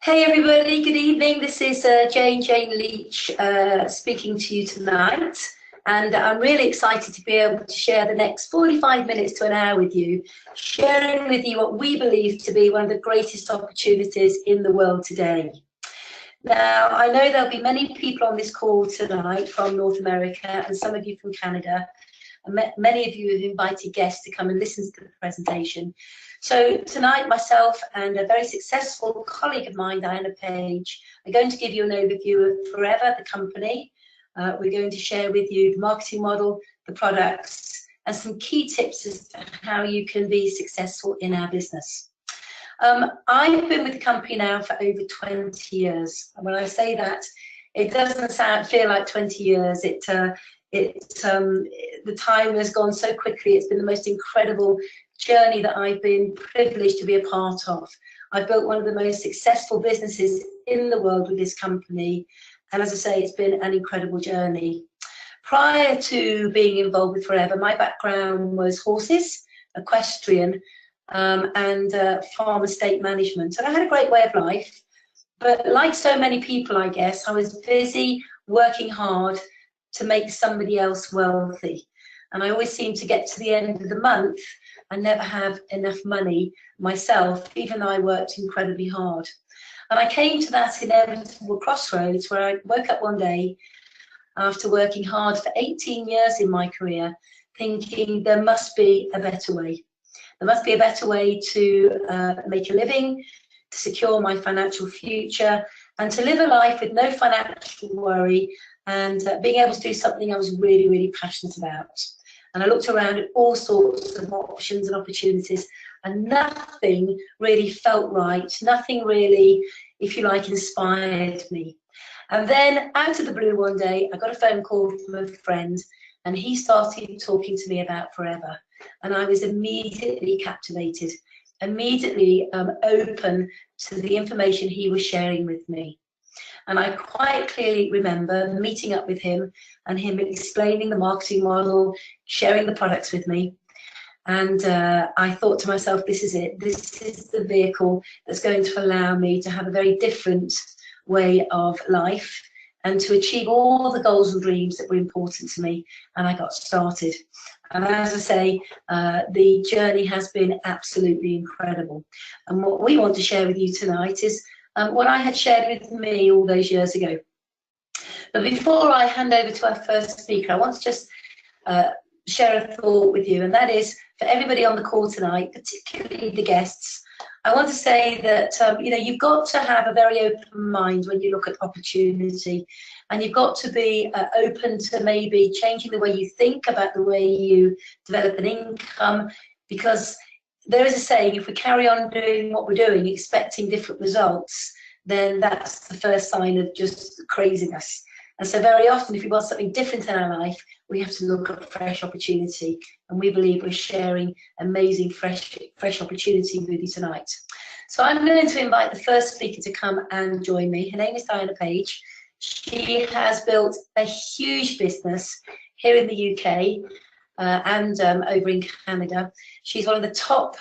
Hey everybody, good evening. This is Jayne Leach speaking to you tonight, and I'm really excited to be able to share the next 45 minutes to an hour with you, sharing with you what we believe to be one of the greatest opportunities in the world today. Now, I know there'll be many people on this call tonight from North America and some of you from Canada, and many of you have invited guests to come and listen to the presentation. So tonight, myself and a very successful colleague of mine, Diana Page, are going to give you an overview of Forever, the company. We're going to share with you the marketing model, the products, and some key tips as to how you can be successful in our business. I've been with the company now for over 20 years. And when I say that, it doesn't feel like 20 years. The time has gone so quickly. It's been the most incredible journey that I've been privileged to be a part of. I've built one of the most successful businesses in the world with this company. And as I say, it's been an incredible journey. Prior to being involved with Forever, my background was horses, equestrian, and farm estate management. And I had a great way of life. But like so many people, I guess, I was busy working hard to make somebody else wealthy. And I always seemed to get to the end of the month and never have enough money myself, even though I worked incredibly hard. And I came to that inevitable crossroads where I woke up one day after working hard for 18 years in my career, thinking there must be a better way. There must be a better way to make a living, to secure my financial future, and to live a life with no financial worry, and being able to do something I was really, really passionate about. And I looked around at all sorts of options and opportunities, and nothing really felt right. Nothing really, if you like, inspired me. And then out of the blue one day, I got a phone call from a friend, and he started talking to me about Forever. And I was immediately captivated, immediately open to the information he was sharing with me. And I quite clearly remember meeting up with him and him explaining the marketing model, sharing the products with me. And I thought to myself, this is it. This is the vehicle that's going to allow me to have a very different way of life and to achieve all the goals and dreams that were important to me. And I got started. And as I say, the journey has been absolutely incredible. And what we want to share with you tonight is what I had shared with me all those years ago. But before I hand over to our first speaker, I want to just share a thought with you, and that is for everybody on the call tonight, particularly the guests. I want to say that you've got to have a very open mind when you look at opportunity, and you've got to be open to maybe changing the way you think about the way you develop an income, because there is a saying, if we carry on doing what we're doing, expecting different results, then that's the first sign of just craziness. And so very often, if we want something different in our life, we have to look at fresh opportunity. And we believe we're sharing amazing fresh opportunity with you tonight. So I'm going to invite the first speaker to come and join me. Her name is Diana Page. She has built a huge business here in the UK and over in Canada. She's one of the top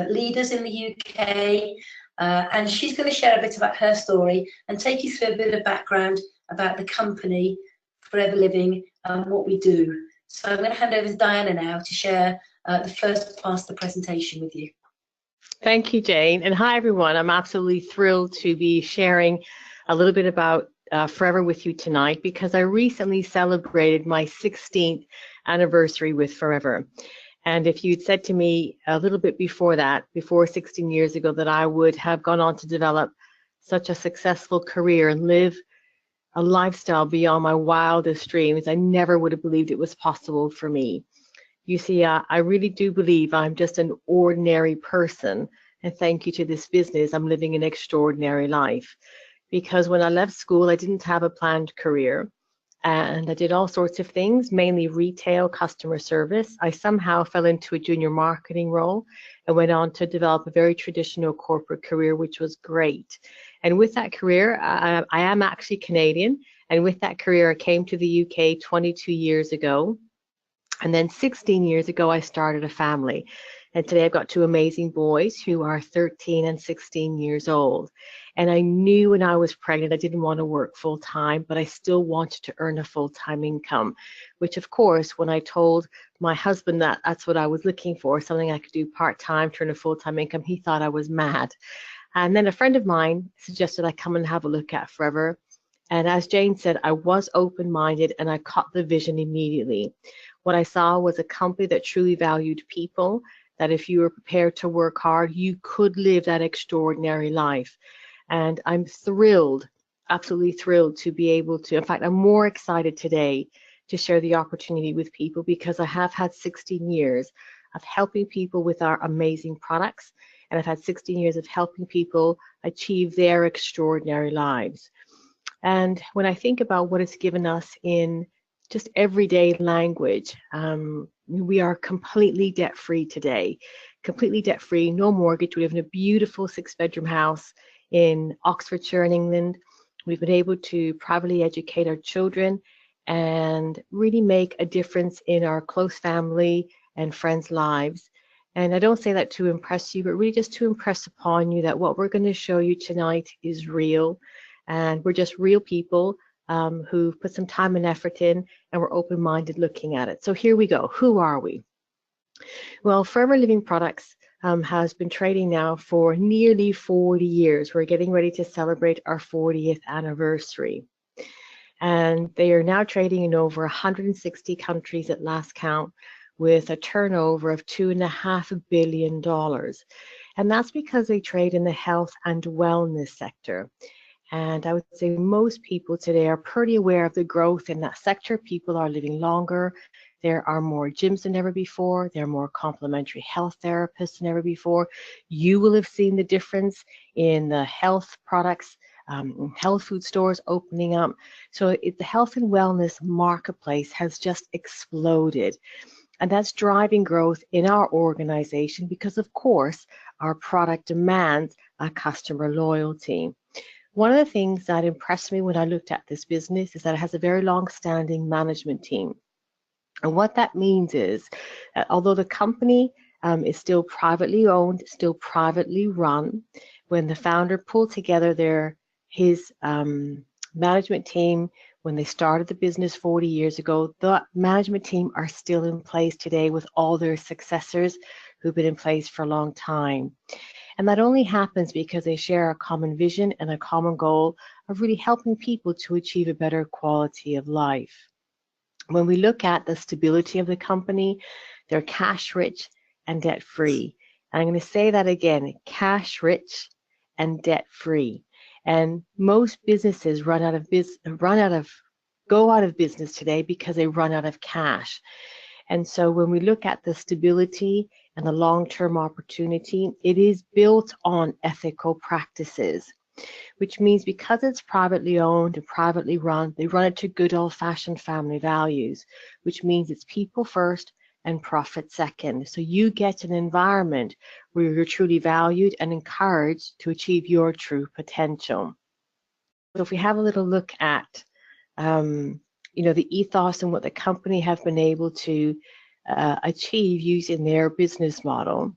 leaders in the UK, and she's going to share a bit about her story and take you through a bit of background about the company Forever Living and what we do. So I'm going to hand over to Diana now to share the first part of the presentation with you. Thank you, Jane, and hi everyone. I'm absolutely thrilled to be sharing a little bit about Forever with you tonight, because I recently celebrated my 16th anniversary with Forever. And if you'd said to me a little bit before that, before 16 years ago, that I would have gone on to develop such a successful career and live a lifestyle beyond my wildest dreams, I never would have believed it was possible for me. You see, I really do believe I'm just an ordinary person, and thank you to this business, I'm living an extraordinary life. Because when I left school, I didn't have a planned career, and I did all sorts of things, mainly retail, customer service. I somehow fell into a junior marketing role and went on to develop a very traditional corporate career, which was great. And with that career, I am actually Canadian, and with that career, I came to the UK 22 years ago. And then 16 years ago, I started a family. And today I've got two amazing boys who are 13 and 16 years old. And I knew when I was pregnant, I didn't want to work full time, but I still wanted to earn a full-time income, which of course, when I told my husband that that's what I was looking for, something I could do part-time, turn a full-time income, he thought I was mad. And then a friend of mine suggested I come and have a look at Forever. And as Jayne said, I was open-minded and I caught the vision immediately. What I saw was a company that truly valued people, that if you were prepared to work hard, you could live that extraordinary life. And I'm thrilled, absolutely thrilled to be able to, in fact, I'm more excited today to share the opportunity with people because I have had 16 years of helping people with our amazing products. And I've had 16 years of helping people achieve their extraordinary lives. And when I think about what it's given us in just everyday language, we are completely debt-free today, completely debt-free, no mortgage. We live in a beautiful 6-bedroom house in Oxfordshire in England. We've been able to privately educate our children and really make a difference in our close family and friends' lives. And I don't say that to impress you, but really just to impress upon you that what we're going to show you tonight is real. And we're just real people who've put some time and effort in, and we're open-minded looking at it. So here we go. Who are we? Well, Forever Living Products has been trading now for nearly 40 years. We're getting ready to celebrate our 40th anniversary. And they are now trading in over 160 countries at last count with a turnover of $2.5 billion. And that's because they trade in the health and wellness sector. And I would say most people today are pretty aware of the growth in that sector. People are living longer. There are more gyms than ever before. There are more complementary health therapists than ever before. You will have seen the difference in the health products, health food stores opening up. So the health and wellness marketplace has just exploded. And that's driving growth in our organization because, of course, our product demands a customer loyalty. One of the things that impressed me when I looked at this business is that it has a very long-standing management team. And what that means is that although the company is still privately owned, still privately run, when the founder pulled together his management team when they started the business 40 years ago, the management team are still in place today with all their successors who've been in place for a long time. And that only happens because they share a common vision and a common goal of really helping people to achieve a better quality of life. When we look at the stability of the company, they're cash rich and debt free. And I'm going to say that again, cash rich and debt free. And most businesses go out of business today because they run out of cash. And so when we look at the stability and the long-term opportunity, it is built on ethical practices, which means because it's privately owned and privately run, they run it to good old-fashioned family values, which means it's people first and profit second. So you get an environment where you're truly valued and encouraged to achieve your true potential. So if we have a little look at the ethos and what the company have been able to achieve using their business model.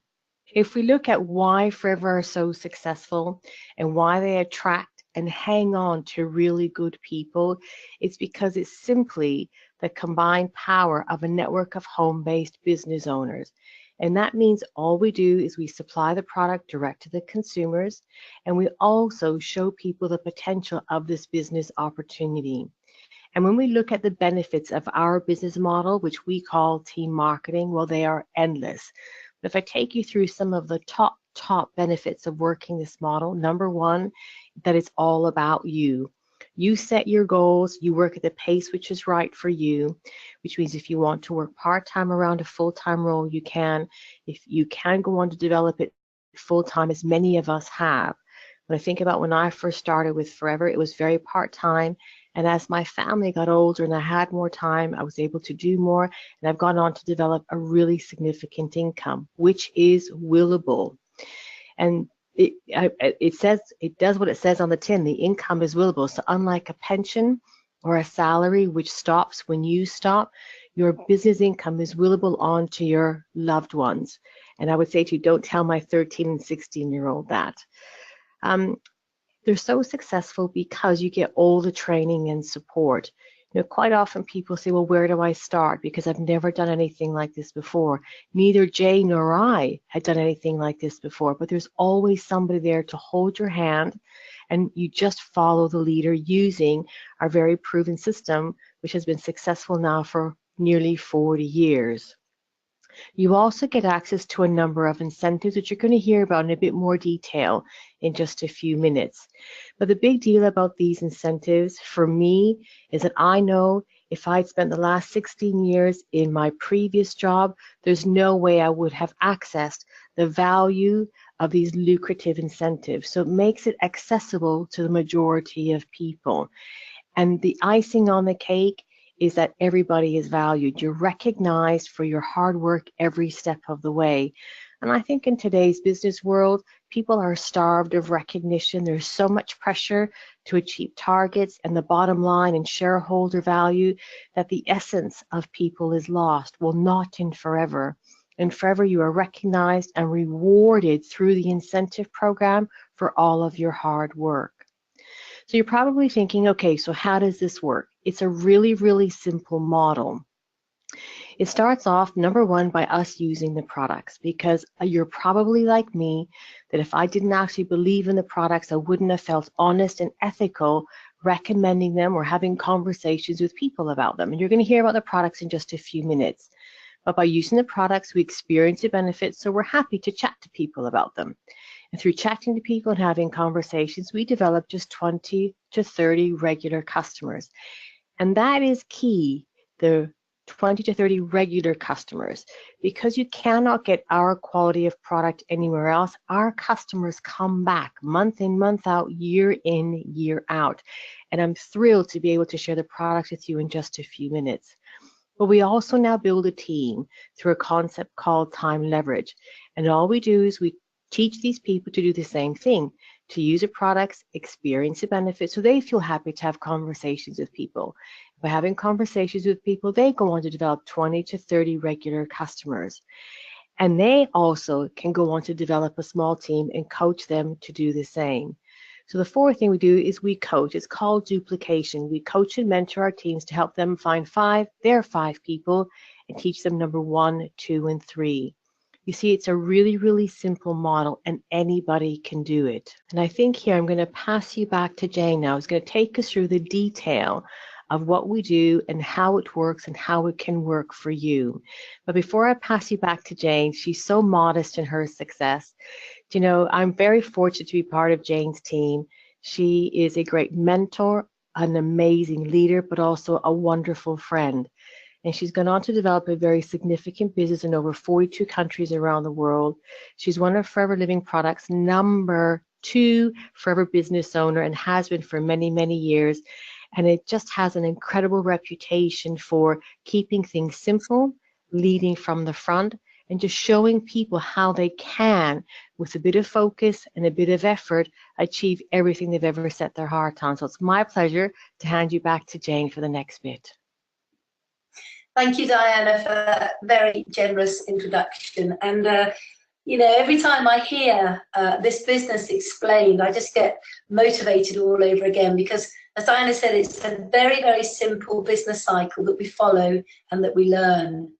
If we look at why Forever are so successful and why they attract and hang on to really good people, it's because it's simply the combined power of a network of home-based business owners. And that means all we do is we supply the product direct to the consumers, and we also show people the potential of this business opportunity. And when we look at the benefits of our business model, which we call team marketing, well, they are endless. But if I take you through some of the top benefits of working this model, number one, that it's all about you. You set your goals, you work at the pace which is right for you, which means if you want to work part-time around a full-time role, you can. If you can go on to develop it full-time, as many of us have. When I think about when I first started with Forever, it was very part-time. And as my family got older and I had more time, I was able to do more. And I've gone on to develop a really significant income, which is willable. And it does what it says on the tin. The income is willable. So unlike a pension or a salary, which stops when you stop, your business income is willable on to your loved ones. And I would say to you, don't tell my 13 and 16-year-old that. They're so successful because you get all the training and support. You know, quite often people say, well, where do I start? Because I've never done anything like this before. Neither Jay nor I had done anything like this before, but there's always somebody there to hold your hand, and you just follow the leader using our very proven system, which has been successful now for nearly 40 years. You also get access to a number of incentives, which you're going to hear about in a bit more detail in just a few minutes. But the big deal about these incentives for me is that I know if I'd spent the last 16 years in my previous job, there's no way I would have accessed the value of these lucrative incentives. So it makes it accessible to the majority of people. And the icing on the cake is that everybody is valued. You're recognized for your hard work every step of the way. And I think in today's business world, people are starved of recognition. There's so much pressure to achieve targets and the bottom line and shareholder value that the essence of people is lost. Well, not in forever. In forever, you are recognized and rewarded through the incentive program for all of your hard work. So you're probably thinking, okay, so how does this work? It's a really, really simple model. It starts off, number one, by us using the products, because you're probably like me, that if I didn't actually believe in the products, I wouldn't have felt honest and ethical recommending them or having conversations with people about them. And you're going to hear about the products in just a few minutes. But by using the products, we experience the benefits, so we're happy to chat to people about them. And through chatting to people and having conversations, we develop just 20 to 30 regular customers. And that is key, the 20 to 30 regular customers, because you cannot get our quality of product anywhere else. Our customers come back month in, month out, year in, year out. And I'm thrilled to be able to share the products with you in just a few minutes. But we also now build a team through a concept called time leverage. And all we do is we teach these people to do the same thing, to use the products, experience the benefits, so they feel happy to have conversations with people. By having conversations with people, they go on to develop 20 to 30 regular customers. And they also can go on to develop a small team and coach them to do the same. So the fourth thing we do is we coach. It's called duplication. We coach and mentor our teams to help them find their five people and teach them number 1, 2, and 3. You see, it's a really, really simple model, and anybody can do it. And I think here I'm going to pass you back to Jayne now, who's going to take us through the detail of what we do and how it works and how it can work for you. But before I pass you back to Jayne, she's so modest in her success. You know, I'm very fortunate to be part of Jayne's team. She is a great mentor, an amazing leader, but also a wonderful friend. And she's gone on to develop a very significant business in over 42 countries around the world. She's one of Forever Living Products' number 2 Forever business owner and has been for many, many years. And it just has an incredible reputation for keeping things simple, leading from the front, and just showing people how they can, with a bit of focus and a bit of effort, achieve everything they've ever set their heart on. So it's my pleasure to hand you back to Jayne for the next bit. Thank you, Diana, for that very generous introduction. And, you know, every time I hear this business explained, I just get motivated all over again, because, as Diana said, it's a very, very simple business cycle that we follow and that we learn.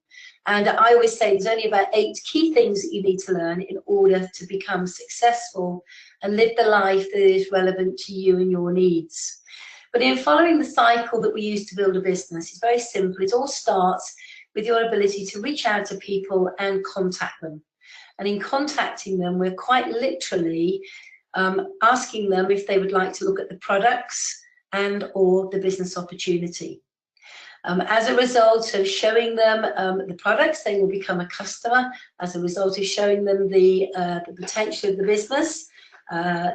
And I always say there's only about 8 key things that you need to learn in order to become successful and live the life that is relevant to you and your needs. But in following the cycle that we use to build a business, it's very simple. It all starts with your ability to reach out to people and contact them. And in contacting them, we're quite literally asking them if they would like to look at the products and or the business opportunity. As a result of showing them the products, they will become a customer. As a result of showing them the potential of the business,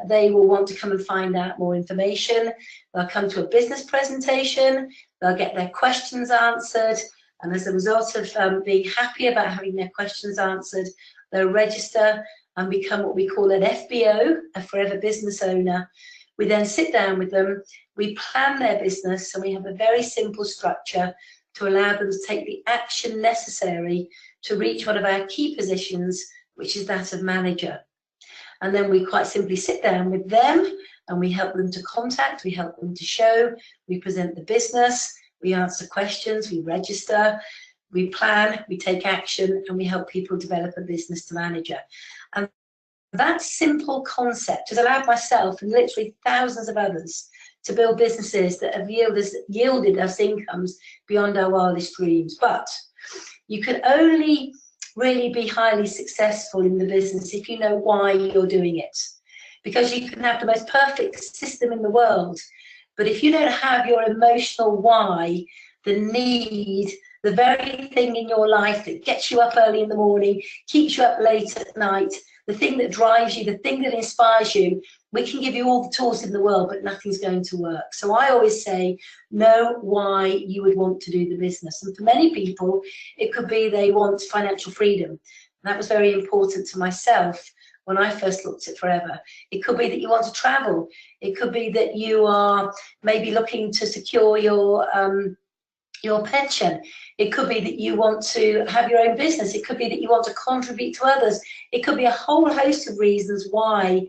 they will want to come and find out more information. They'll come to a business presentation, they'll get their questions answered, and as a result of being happy about having their questions answered, they'll register and become what we call an FBO, a Forever Business Owner. We then sit down with them, we plan their business, and we have a very simple structure to allow them to take the action necessary to reach one of our key positions which is that of manager. And then we quite simply sit down with them and we help them to contact, we help them to show, we present the business, we answer questions, we register, we plan, we take action, and we help people develop a business to manager. And that simple concept has allowed myself and literally thousands of others to build businesses that have yielded us incomes beyond our wildest dreams. But you can only really be highly successful in the business if you know why you're doing it. Because you can have the most perfect system in the world, but if you don't have your emotional why, the need, the very thing in your life that gets you up early in the morning, keeps you up late at night, the thing that drives you, the thing that inspires you, we can give you all the tools in the world, but nothing's going to work. So I always say, know why you would want to do the business. And for many people, it could be they want financial freedom. And that was very important to myself when I first looked at Forever. It could be that you want to travel. It could be that you are maybe looking to secure your pension. It could be that you want to have your own business. It could be that you want to contribute to others. It could be a whole host of reasons why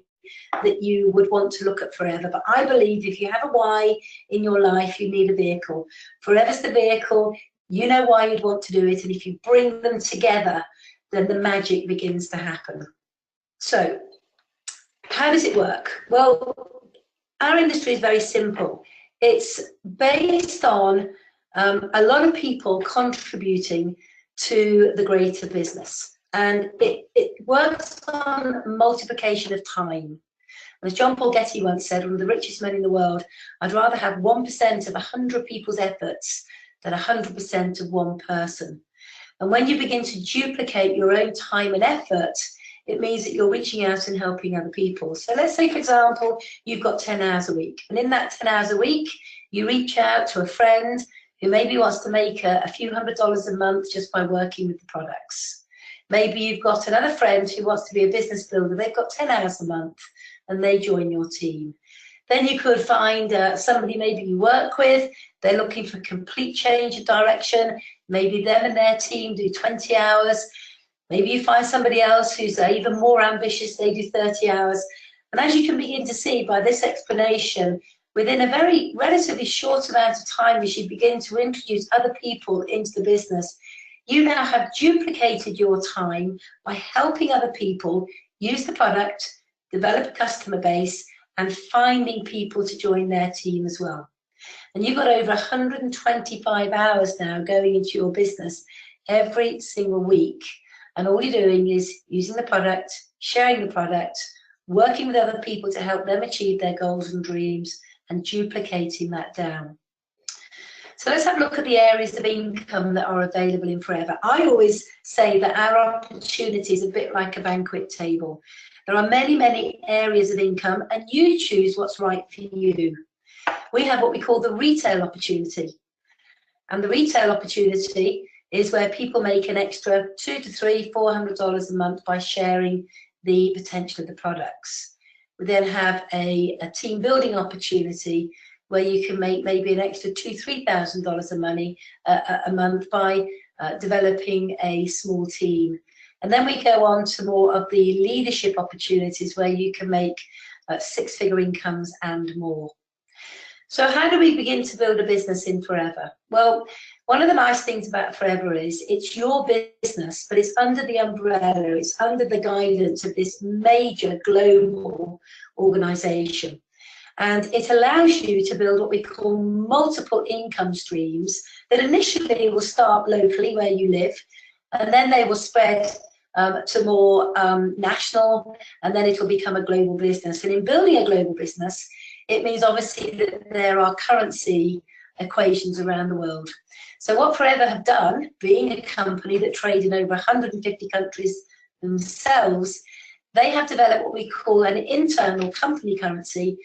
that you would want to look at Forever. But I believe if you have a why in your life, you need a vehicle. Forever's the vehicle. You know why you'd want to do it. And if you bring them together, then the magic begins to happen. So how does it work? Well, our industry is very simple. It's based on a lot of people contributing to the greater business. And it works on multiplication of time. As John Paul Getty once said, one of the richest men in the world, I'd rather have 1% of 100 people's efforts than 100% of one person. And when you begin to duplicate your own time and effort, it means that you're reaching out and helping other people. So let's say, for example, you've got 10 hours a week. And in that 10 hours a week, you reach out to a friend who maybe wants to make a few $100s a month just by working with the products. Maybe you've got another friend who wants to be a business builder. They've got 10 hours a month and they join your team. Then you could find somebody maybe you work with. They're looking for complete change of direction. Maybe them and their team do 20 hours. Maybe you find somebody else who's even more ambitious. They do 30 hours. And as you can begin to see by this explanation, within a very relatively short amount of time, as you begin to introduce other people into the business, you now have duplicated your time by helping other people use the product, develop a customer base, and finding people to join their team as well. And you've got over 125 hours now going into your business every single week. And all you're doing is using the product, sharing the product, working with other people to help them achieve their goals and dreams, and duplicating that down. So let's have a look at the areas of income that are available in Forever. I always say that our opportunity is a bit like a banquet table. There are many, many areas of income, and you choose what's right for you. We have what we call the retail opportunity. And the retail opportunity is where people make an extra $200 to $400 a month by sharing the potential of the products. We then have a team building opportunity where you can make maybe an extra $2,000 to $3,000 a month by developing a small team. And then we go on to more of the leadership opportunities where you can make six-figure incomes and more. So how do we begin to build a business in Forever? Well, one of the nice things about Forever is it's your business, but it's under the umbrella, it's under the guidance of this major global organization. And it allows you to build what we call multiple income streams that initially will start locally where you live, and then they will spread to more national, and then it will become a global business. And in building a global business, it means obviously that there are currency equations around the world. So what Forever have done, being a company that trade in over 150 countries themselves, they have developed what we call an internal company currency,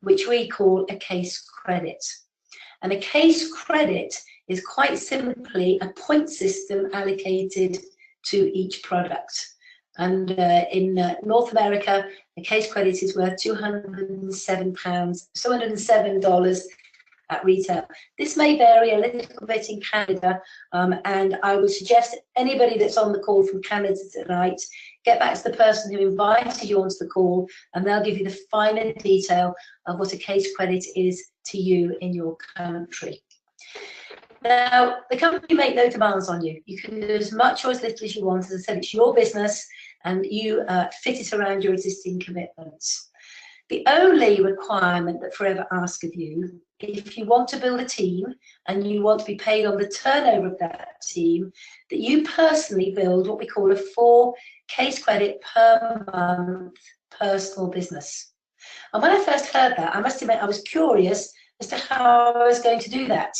which we call a case credit. And a case credit is quite simply a point system allocated to each product. And in North America, a case credit is worth $207 at retail. This may vary a little bit in Canada, and I would suggest anybody that's on the call from Canada tonight, get back to the person who invited you onto the call, and they'll give you the finer detail of what a case credit is to you in your country. Now, the company make no demands on you. You can do as much or as little as you want. As I said, it's your business, and you fit it around your existing commitments. The only requirement that Forever asks of you, if you want to build a team and you want to be paid on the turnover of that team, that you personally build what we call a 4 case credit per month personal business. And when I first heard that, I must admit I was curious as to how I was going to do that.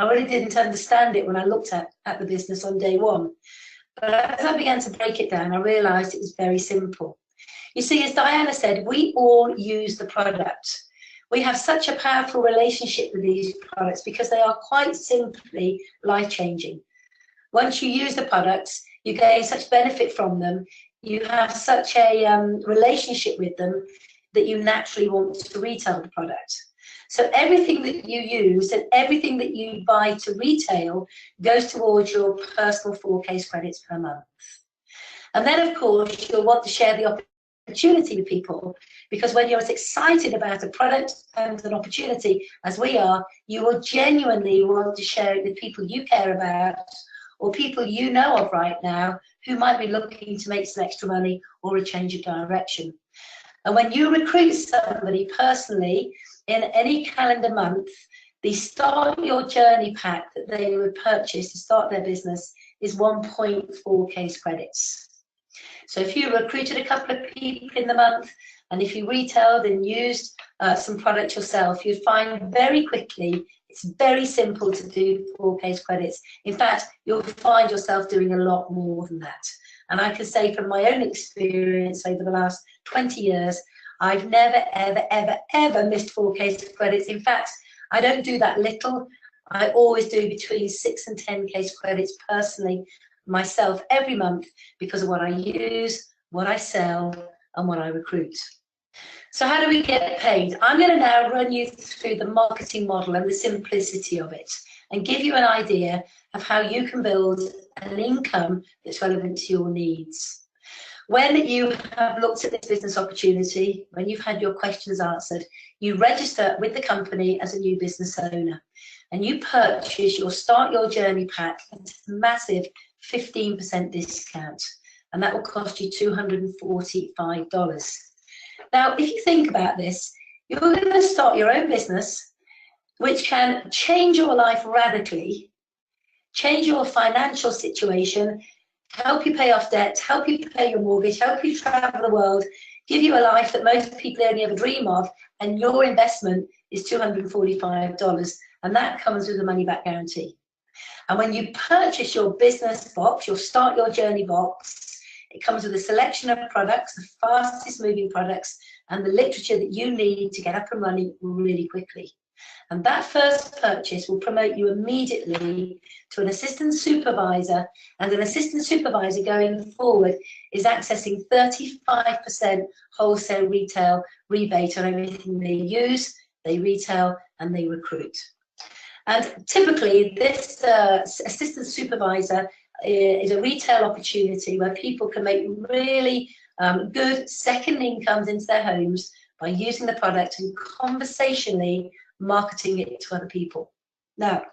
I really didn't understand it when I looked at the business on day one. But as I began to break it down, I realised it was very simple. You see, as Diana said, we all use the product. We have such a powerful relationship with these products because they are quite simply life-changing. Once you use the products, you gain such benefit from them. You have such a relationship with them that you naturally want to retail the product. So everything that you use and everything that you buy to retail goes towards your personal 4 case credits per month. And then, of course, you'll want to share the opportunity with people, because when you're as excited about a product and an opportunity as we are, you will genuinely want to share it with people you care about or people you know of right now who might be looking to make some extra money or a change of direction. And when you recruit somebody personally in any calendar month, the Start Your Journey pack that they would purchase to start their business is 1.4 case credits. So if you recruited a couple of people in the month, and if you retailed and used some product yourself, you'd find very quickly it's very simple to do 4 case credits. In fact, you'll find yourself doing a lot more than that. And I can say from my own experience over the last 20 years, I've never, ever, ever, ever missed 4 case credits. In fact, I don't do that little. I always do between 6 and 10 case credits personally myself every month because of what I use, what I sell, and what I recruit. So how do we get paid? I'm going to now run you through the marketing model and the simplicity of it and give you an idea of how you can build an income that's relevant to your needs. When you have looked at this business opportunity, when you've had your questions answered, you register with the company as a new business owner and you purchase your Start Your Journey pack at a massive 15% discount, and that will cost you $245. Now, if you think about this, you're going to start your own business, which can change your life radically, change your financial situation, help you pay off debt, help you pay your mortgage, help you travel the world, give you a life that most people only ever dream of, and your investment is $245, and that comes with a money-back guarantee. And when you purchase your business box, your Start Your Journey box, it comes with a selection of products, the fastest moving products, and the literature that you need to get up and running really quickly. And that first purchase will promote you immediately to an assistant supervisor, and an assistant supervisor going forward is accessing 35% wholesale retail rebate on everything they use, they retail, and they recruit. And typically, this assistant supervisor is a retail opportunity where people can make really good second incomes into their homes by using the product and conversationally marketing it to other people. Now,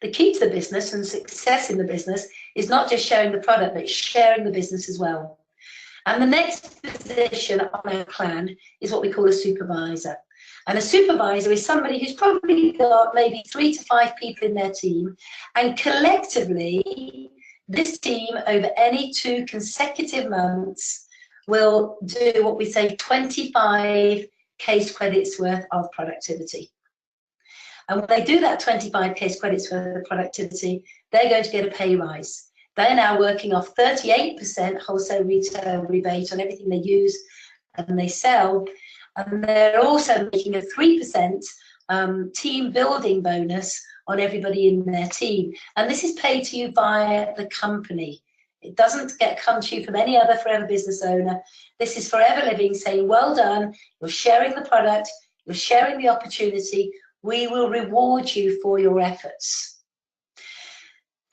the key to the business and success in the business is not just sharing the product, but sharing the business as well. And the next position on our plan is what we call a supervisor. And a supervisor is somebody who's probably got maybe 3 to 5 people in their team, and collectively, this team over any 2 consecutive months will do what we say 25 case credits worth of productivity. And when they do that 25 case credits worth of productivity, they're going to get a pay rise. They're now working off 38% wholesale retail rebate on everything they use and they sell. And they're also making a 3% team building bonus on everybody in their team. And this is paid to you by the company. It doesn't come to you from any other Forever business owner. This is Forever Living saying, well done, you're sharing the product, you're sharing the opportunity, We will reward you for your efforts.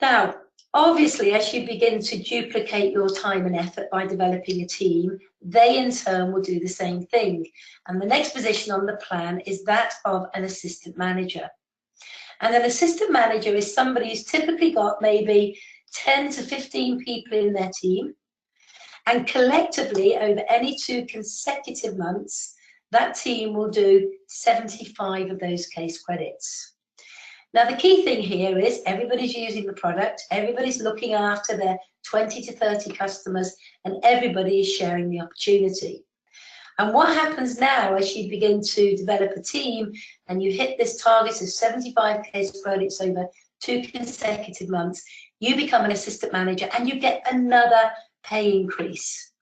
Now, obviously, as you begin to duplicate your time and effort by developing a team, they in turn will do the same thing. And the next position on the plan is that of an assistant manager. And an assistant manager is somebody who's typically got maybe 10 to 15 people in their team. And collectively, over any 2 consecutive months, that team will do 75 of those case credits. Now, the key thing here is everybody's using the product, everybody's looking after their 20 to 30 customers, and everybody is sharing the opportunity. And what happens now as you begin to develop a team and you hit this target of 75 case credits over 2 consecutive months, you become an assistant manager and you get another pay increase.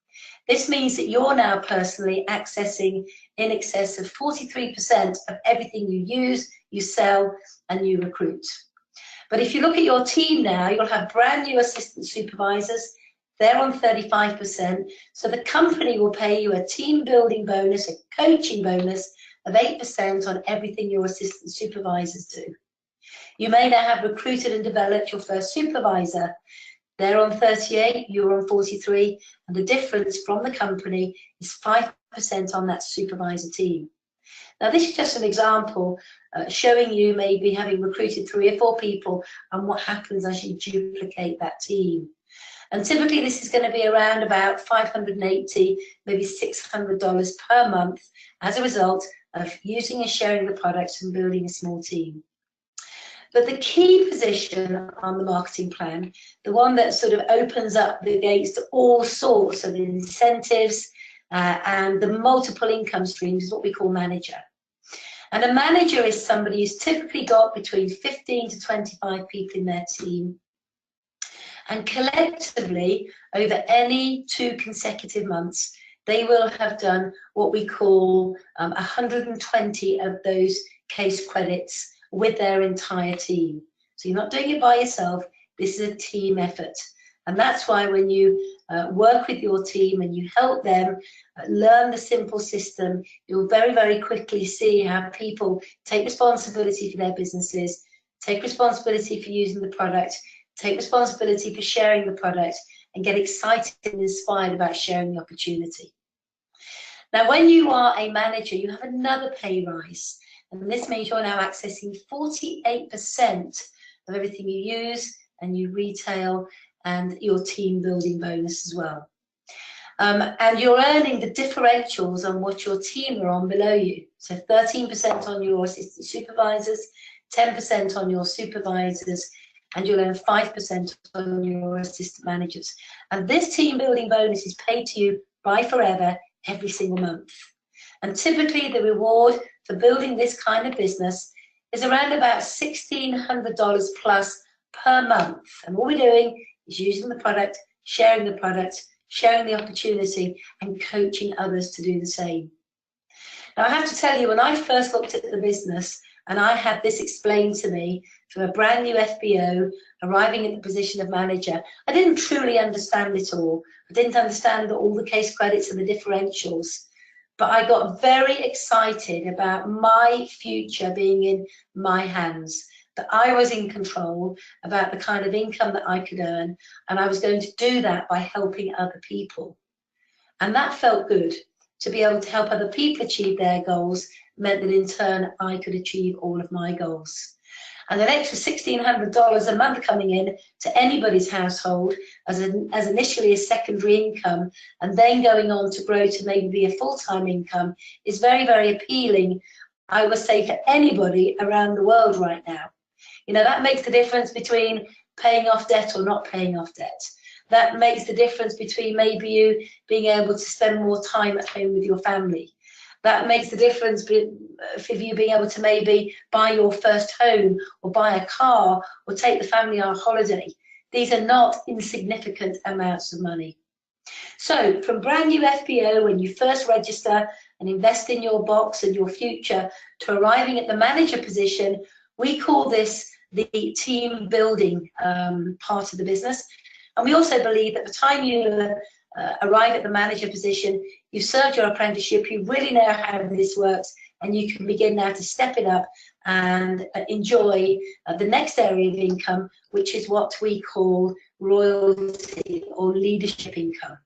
This means that you're now personally accessing in excess of 43% of everything you use, you sell, and you recruit. But if you look at your team now, you'll have brand new assistant supervisors. They're on 35%. So the company will pay you a team building bonus, a coaching bonus of 8% on everything your assistant supervisors do. You may now have recruited and developed your first supervisor. They're on 38, you're on 43, and the difference from the company is 5% on that supervisor team. Now, this is just an example showing you maybe having recruited 3 or 4 people and what happens as you duplicate that team. And typically this is going to be around about $580, maybe $600 per month as a result of using and sharing the products and building a small team. But the key position on the marketing plan, the one that sort of opens up the gates to all sorts of incentives and the multiple income streams, is what we call manager. And a manager is somebody who's typically got between 15 to 25 people in their team. And collectively, over any 2 consecutive months, they will have done what we call 120 of those case credits with their entire team. So you're not doing it by yourself, this is a team effort. And that's why when you work with your team and you help them learn the simple system, you'll very, very quickly see how people take responsibility for their businesses, take responsibility for using the product, take responsibility for sharing the product, and get excited and inspired about sharing the opportunity. Now, when you are a manager, you have another pay rise. And this means you're now accessing 48% of everything you use and you retail and your team building bonus as well. And you're earning the differentials on what your team are on below you. So 13% on your assistant supervisors, 10% on your supervisors, and you'll earn 5% on your assistant managers. And this team building bonus is paid to you by Forever every single month. And typically the reward for building this kind of business is around about $1,600 plus per month. And what we're doing is using the product, sharing the opportunity, and coaching others to do the same. Now, I have to tell you, when I first looked at the business and I had this explained to me from a brand new FBO arriving at the position of manager, I didn't truly understand it all. I didn't understand all the case credits and the differentials. But I got very excited about my future being in my hands, that I was in control about the kind of income that I could earn, and I was going to do that by helping other people. And that felt good. To be able to help other people achieve their goals meant that in turn I could achieve all of my goals. And an extra $1,600 a month coming in to anybody's household as initially a secondary income, and then going on to grow to maybe be a full-time income, is very, very appealing, I would say, for anybody around the world right now. You know, that makes the difference between paying off debt or not paying off debt. That makes the difference between maybe you being able to spend more time at home with your family. That makes the difference for you being able to maybe buy your first home or buy a car or take the family on a holiday. These are not insignificant amounts of money. So from brand new FBO, when you first register and invest in your box and your future, to arriving at the manager position, we call this the team building part of the business. And we also believe that the time you arrive at the manager position, you've served your apprenticeship, you really know how this works, and you can begin now to step it up and enjoy the next area of income, which is what we call royalty or leadership income.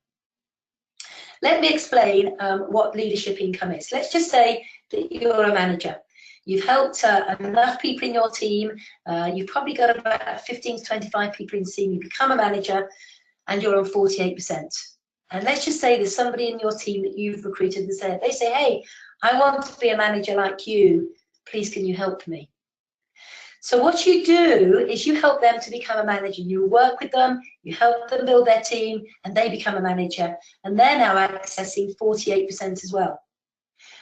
Let me explain what leadership income is. Let's just say that you're a manager. You've helped enough people in your team. You've probably got about 15 to 25 people in the team. You become a manager and you're on 48%. And let's just say there's somebody in your team that you've recruited and they say, hey, I want to be a manager like you. Please, can you help me? So what you do is you help them to become a manager. You work with them, you help them build their team, and they become a manager. And they're now accessing 48% as well.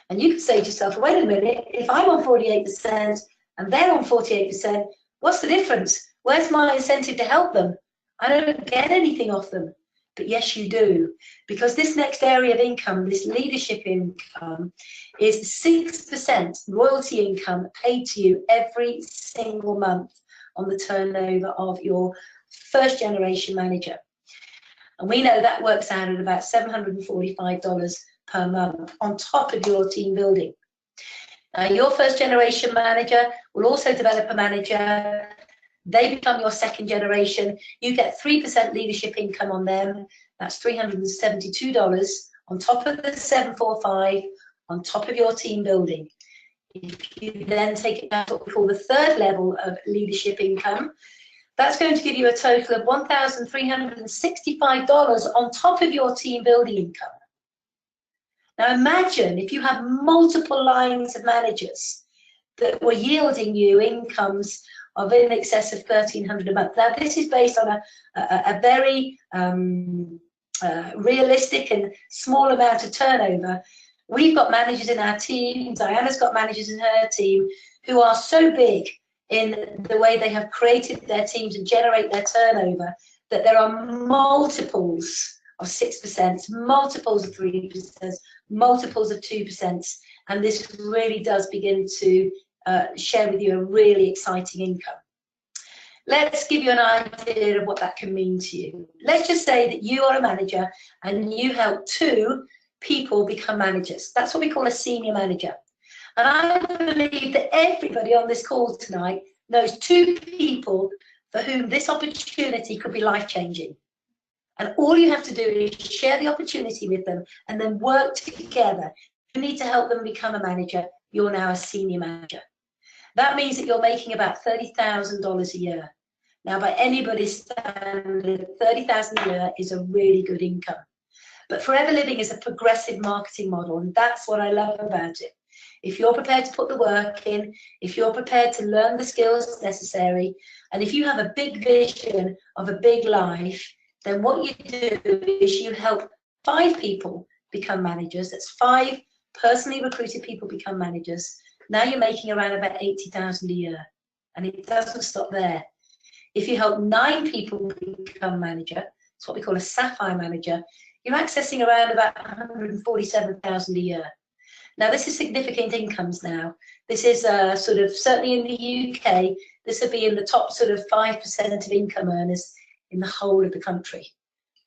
And you can say to yourself, wait a minute, if I'm on 48% and they're on 48%, what's the difference? Where's my incentive to help them? I don't get anything off them. But yes, you do, because this next area of income, this leadership income, is 6% royalty income paid to you every single month on the turnover of your first generation manager. And we know that works out at about $745 per month on top of your team building. Now, your first generation manager will also develop a manager. They become your second generation. You get 3% leadership income on them. That's $372 on top of the 745, on top of your team building. If you then take it down to what we call the third level of leadership income, that's going to give you a total of $1,365 on top of your team building income. Now imagine if you have multiple lines of managers that were yielding you incomes of in excess of $1,300 a month. Now this is based on a very realistic and small amount of turnover. We've got managers in our team, Diana's got managers in her team who are so big in the way they have created their teams and generate their turnover that there are multiples of 6%, multiples of 3%, multiples of 2%, and this really does begin to share with you a really exciting income. Let's give you an idea of what that can mean to you. Let's just say that you are a manager and you help 2 people become managers. That's what we call a senior manager. And I believe that everybody on this call tonight knows 2 people for whom this opportunity could be life-changing. And all you have to do is share the opportunity with them and then work together. You need to help them become a manager. You're now a senior manager. That means that you're making about $30,000 a year. Now, by anybody's standard, $30,000 a year is a really good income. But Forever Living is a progressive marketing model, and that's what I love about it. If you're prepared to put the work in, if you're prepared to learn the skills necessary, and if you have a big vision of a big life, then what you do is you help 5 people become managers. That's 5 personally recruited people become managers. Now you're making around about $80,000 a year, and it doesn't stop there. If you help 9 people become manager, it's what we call a sapphire manager, you're accessing around about $147,000 a year. Now this is significant incomes now. This is sort of, certainly in the UK, this would be in the top sort of 5% of income earners in the whole of the country.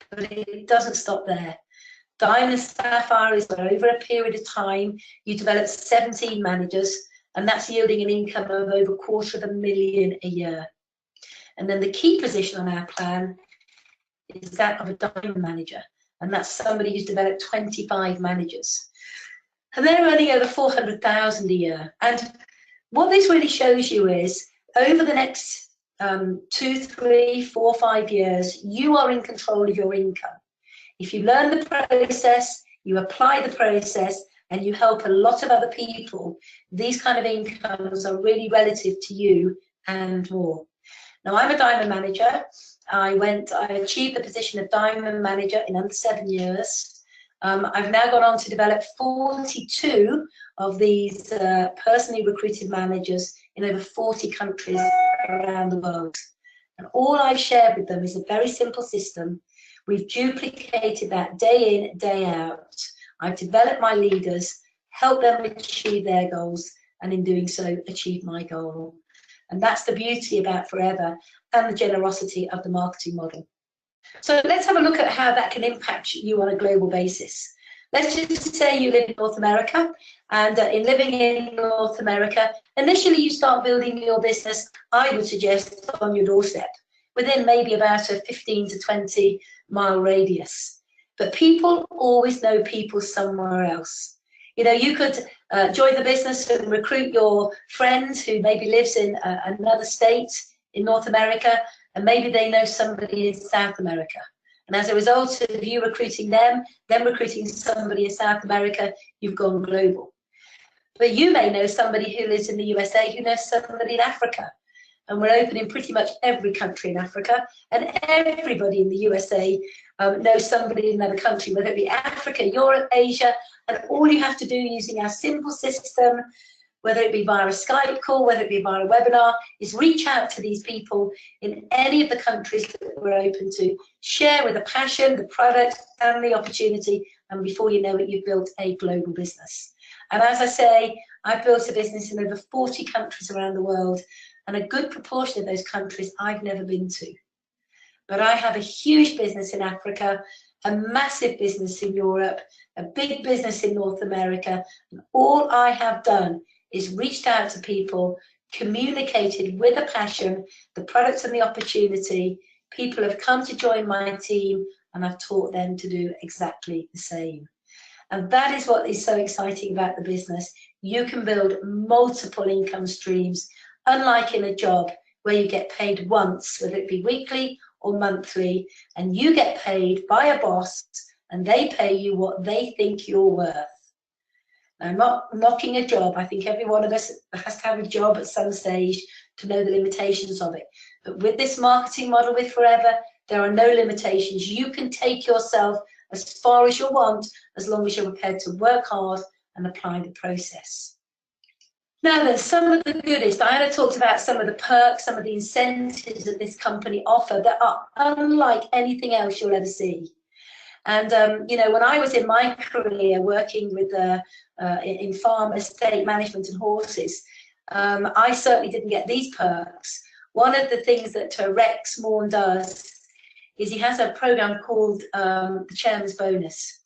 But it doesn't stop there. Diamond Sapphire is where over a period of time you develop 17 managers, and that's yielding an income of over $250,000 a year. And then the key position on our plan is that of a diamond manager, and that's somebody who's developed 25 managers. And they're earning over $400,000 a year. And what this really shows you is over the next 2, 3, 4, 5 years, you are in control of your income. If you learn the process, you apply the process, and you help a lot of other people, these kind of incomes are really relative to you and more. Now, I'm a diamond manager. I achieved the position of diamond manager in under 7 years. I've now gone on to develop 42 of these personally recruited managers in over 40 countries around the world. And all I've shared with them is a very simple system. We've duplicated that day in, day out. I've developed my leaders, helped them achieve their goals, and in doing so, achieve my goal. And that's the beauty about Forever and the generosity of the marketing model. So let's have a look at how that can impact you on a global basis. let's just say you live in North America, and in living in North America, initially you start building your business, I would suggest, on your doorstep, within maybe about a 15 to 20 mile radius. But people always know people somewhere else. You know, you could join the business and recruit your friend who maybe lives in another state in North America, and maybe they know somebody in South America. And as a result of you recruiting them recruiting somebody in South America, you've gone global. But you may know somebody who lives in the USA who knows somebody in Africa. And we're open in pretty much every country in Africa, and everybody in the USA knows somebody in another country, whether it be Africa, Europe, Asia, and all you have to do using our simple system, whether it be via a Skype call, whether it be via a webinar, is reach out to these people in any of the countries that we're open to, share with a passion, the product and the opportunity, and before you know it, you've built a global business. And as I say, I've built a business in over 40 countries around the world, and a good proportion of those countries I've never been to. But I have a huge business in Africa, a massive business in Europe, a big business in North America, and all I have done is reached out to people, communicated with a passion, the products and the opportunity. People have come to join my team, and I've taught them to do exactly the same. And that is what is so exciting about the business. You can build multiple income streams, unlike in a job where you get paid once, whether it be weekly or monthly, and you get paid by a boss and they pay you what they think you're worth. Now, I'm not knocking a job. I think every one of us has to have a job at some stage to know the limitations of it. But with this marketing model with Forever, there are no limitations. You can take yourself as far as you want, as long as you're prepared to work hard and apply the process. Now then, some of the goodies. Diana talked about some of the perks, some of the incentives that this company offer that are unlike anything else you'll ever see. And you know, when I was in my career working with in farm estate management and horses, I certainly didn't get these perks. One of the things that Rex Morn does is he has a program called the Chairman's Bonus.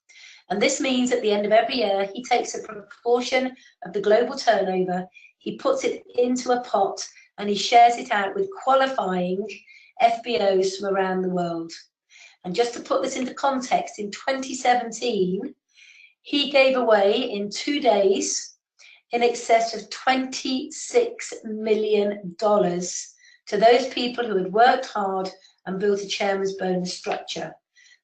And this means at the end of every year, he takes a proportion of the global turnover, he puts it into a pot, and he shares it out with qualifying FBOs from around the world. And just to put this into context, in 2017, he gave away in 2 days in excess of $26 million to those people who had worked hard and built a chairman's bonus structure.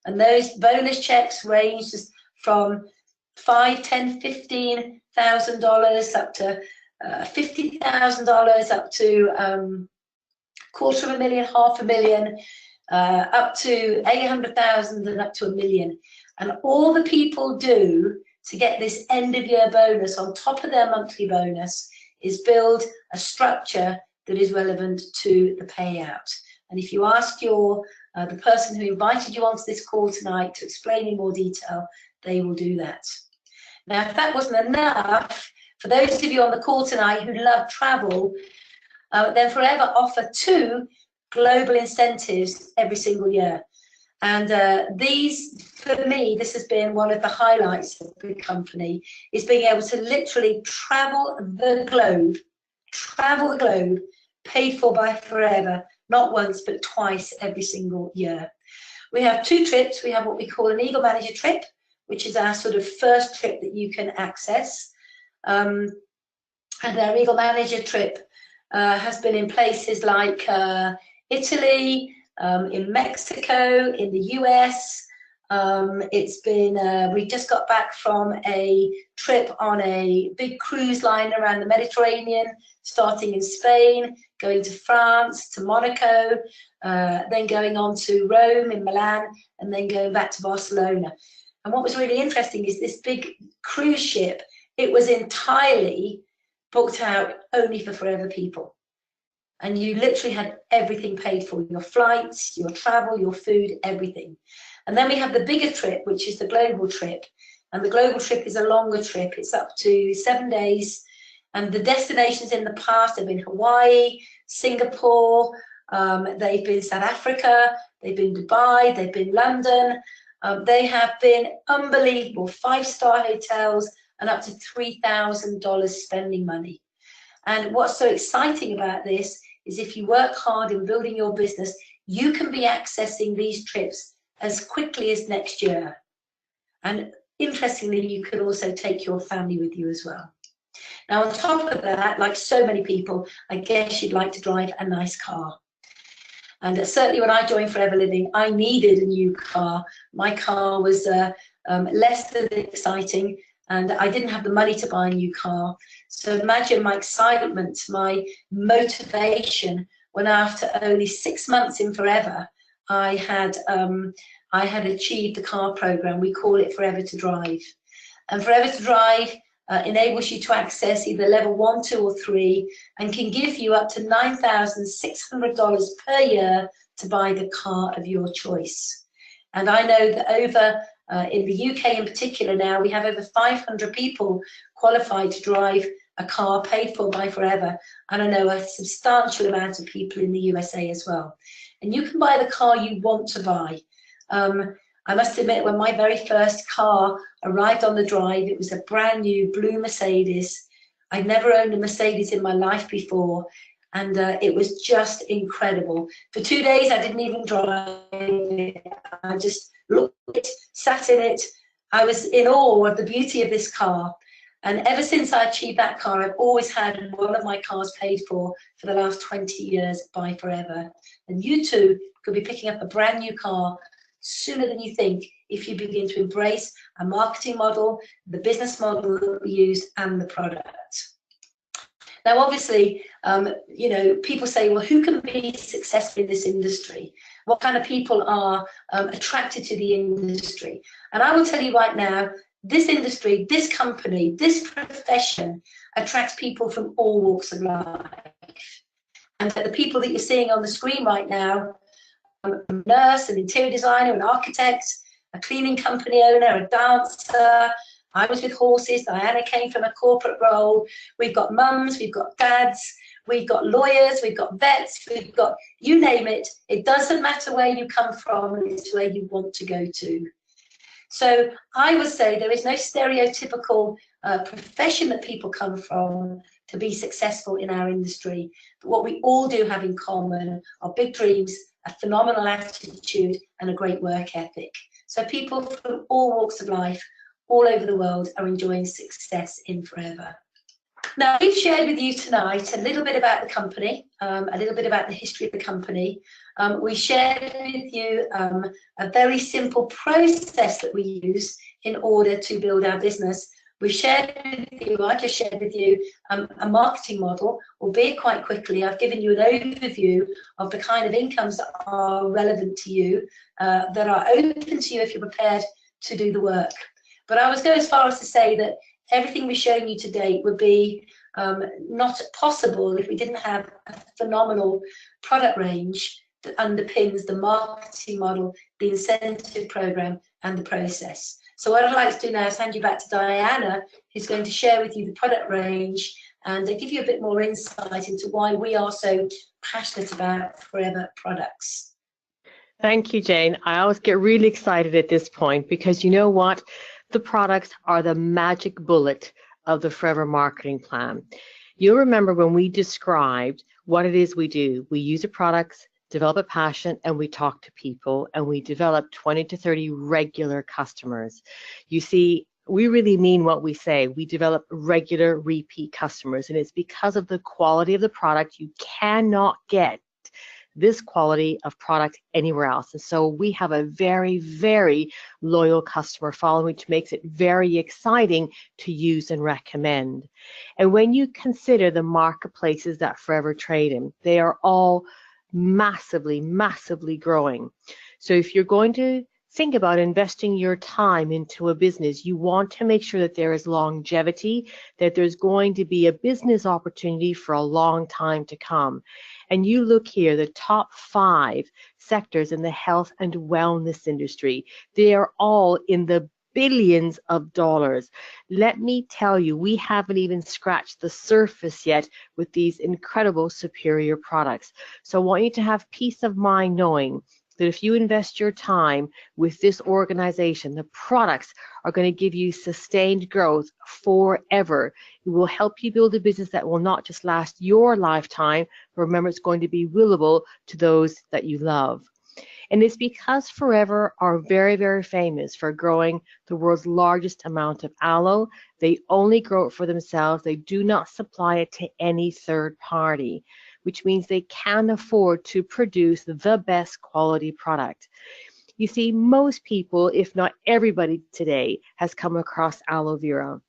And those bonus checks ranged from $5,000, $10,000, $15,000 up to $50,000 up to $250,000, $500,000, up to $800,000 and up to $1 million. And all the people do to get this end of year bonus on top of their monthly bonus is build a structure that is relevant to the payout. And if you ask the person who invited you onto this call tonight to explain in more detail, they will do that. Now, if that wasn't enough, for those of you on the call tonight who love travel, then Forever offer 2 global incentives every single year. And these, for me, this has been one of the highlights of the company, is being able to literally travel the globe, paid for by Forever, not once, but twice every single year. We have 2 trips. We have what we call an Eagle Manager trip, which is our sort of first trip that you can access. And our Eagle Manager trip has been in places like Italy, in Mexico, in the US. It's been, we just got back from a trip on a big cruise line around the Mediterranean, starting in Spain, going to France, to Monaco, then going on to Rome in Milan, and then going back to Barcelona. And what was really interesting is this big cruise ship, it was entirely booked out only for Forever people. And you literally had everything paid for, your flights, your travel, your food, everything. And then we have the bigger trip, which is the global trip. And the global trip is a longer trip. It's up to 7 days. And the destinations in the past have been Hawaii, Singapore, they've been South Africa, they've been Dubai, they've been London. They have been unbelievable, 5-star hotels and up to $3,000 spending money. And what's so exciting about this is if you work hard in building your business, you can be accessing these trips as quickly as next year. And interestingly, you could also take your family with you as well. Now, on top of that, like so many people, I guess you'd like to drive a nice car. And certainly when I joined Forever Living, I needed a new car. My car was less than exciting, and I didn't have the money to buy a new car. So imagine my excitement, my motivation, when after only 6 months in Forever, I had achieved the car program. We call it Forever to Drive. And Forever to Drive enables you to access either level 1, 2, or 3, and can give you up to $9,600 per year to buy the car of your choice. And I know that over in the UK in particular now, we have over 500 people qualified to drive a car paid for by Forever. And I know a substantial amount of people in the USA as well. And you can buy the car you want to buy. I must admit, when my very first car arrived on the drive, it was a brand new blue Mercedes. I'd never owned a Mercedes in my life before, and it was just incredible. For 2 days, I didn't even drive it. I just looked at it, sat in it. I was in awe of the beauty of this car. And ever since I achieved that car, I've always had one of my cars paid for the last 20 years by Forever. And you too could be picking up a brand new car sooner than you think if you begin to embrace a marketing model, the business model that we use, and the product. Now, obviously, you know, people say, well, who can be successful in this industry? What kind of people are attracted to the industry? And I will tell you right now, this industry, this company, this profession attracts people from all walks of life. And the people that you're seeing on the screen right now, a nurse, an interior designer, an architect, a cleaning company owner, a dancer. I was with horses. Diana came from a corporate role. We've got mums, we've got dads, we've got lawyers, we've got vets, we've got, you name it. It doesn't matter where you come from, it's where you want to go to. So I would say there is no stereotypical profession that people come from to be successful in our industry. But what we all do have in common are big dreams, a phenomenal attitude, and a great work ethic. So people from all walks of life, all over the world, are enjoying success in Forever. Now, we've shared with you tonight a little bit about the company, a little bit about the history of the company. We shared with you a very simple process that we use in order to build our business. We shared with you, I just shared with you a marketing model, albeit quite quickly. I've given you an overview of the kind of incomes that are relevant to you, that are open to you if you're prepared to do the work. But I would go as far as to say that everything we've shown you to date would be not possible if we didn't have a phenomenal product range that underpins the marketing model, the incentive program, and the process. So what I'd like to do now is hand you back to Diana, who's going to share with you the product range and give you a bit more insight into why we are so passionate about Forever products. Thank you, Jayne. I always get really excited at this point because you know what? The products are the magic bullet of the Forever marketing plan. You'll remember when we described what it is we do. We use the products, develop a passion, and we talk to people, and we develop 20 to 30 regular customers. You see, we really mean what we say. We develop regular repeat customers, and it's because of the quality of the product. You cannot get this quality of product anywhere else. And so we have a very, very loyal customer following, which makes it very exciting to use and recommend. And when you consider the marketplaces that Forever trade in, they are all massively, massively growing. So if you're going to think about investing your time into a business, you want to make sure that there is longevity, that there's going to be a business opportunity for a long time to come. And you look here, the top 5 sectors in the health and wellness industry, they are all in the billions of dollars. Let me tell you, we haven't even scratched the surface yet with these incredible superior products. So I want you to have peace of mind knowing that if you invest your time with this organization, the products are going to give you sustained growth forever. It will help you build a business that will not just last your lifetime, but remember, it's going to be willable to those that you love. And it's because Forever are very, very famous for growing the world's largest amount of aloe. They only grow it for themselves. They do not supply it to any third party, which means they can afford to produce the best quality product. You see, most people, if not everybody today, has come across aloe vera.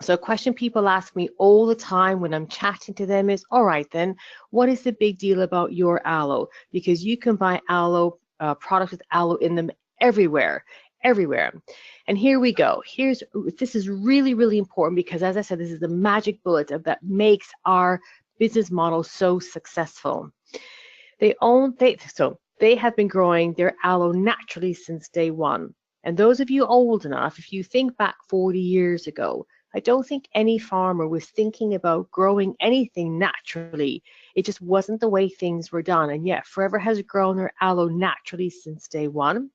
So a question people ask me all the time when I'm chatting to them is, all right then, what is the big deal about your aloe? Because you can buy aloe products with aloe in them everywhere. And here we go. This is really, really important because, as I said, this is the magic bullet that makes our business model so successful. They have been growing their aloe naturally since day one. And those of you old enough, if you think back 40 years ago, I don't think any farmer was thinking about growing anything naturally. It just wasn't the way things were done. And yet Forever has grown their aloe naturally since day one.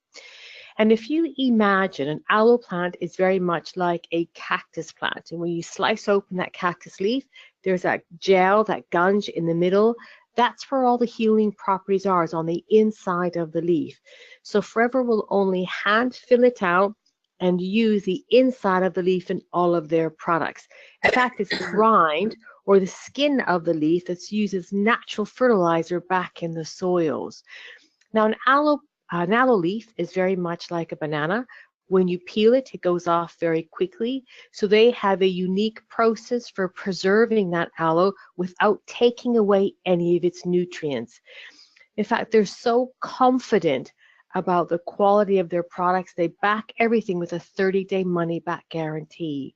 And if you imagine, an aloe plant is very much like a cactus plant. And when you slice open that cactus leaf, there's that gel, that gunge in the middle. That's where all the healing properties are, is on the inside of the leaf. So Forever will only hand fill it out and use the inside of the leaf in all of their products. In fact, it's the rind or the skin of the leaf that's used as natural fertilizer back in the soils. Now, an aloe leaf is very much like a banana. When you peel it, it goes off very quickly. So they have a unique process for preserving that aloe without taking away any of its nutrients. In fact, they're so confident about the quality of their products, they back everything with a 30-day money-back guarantee.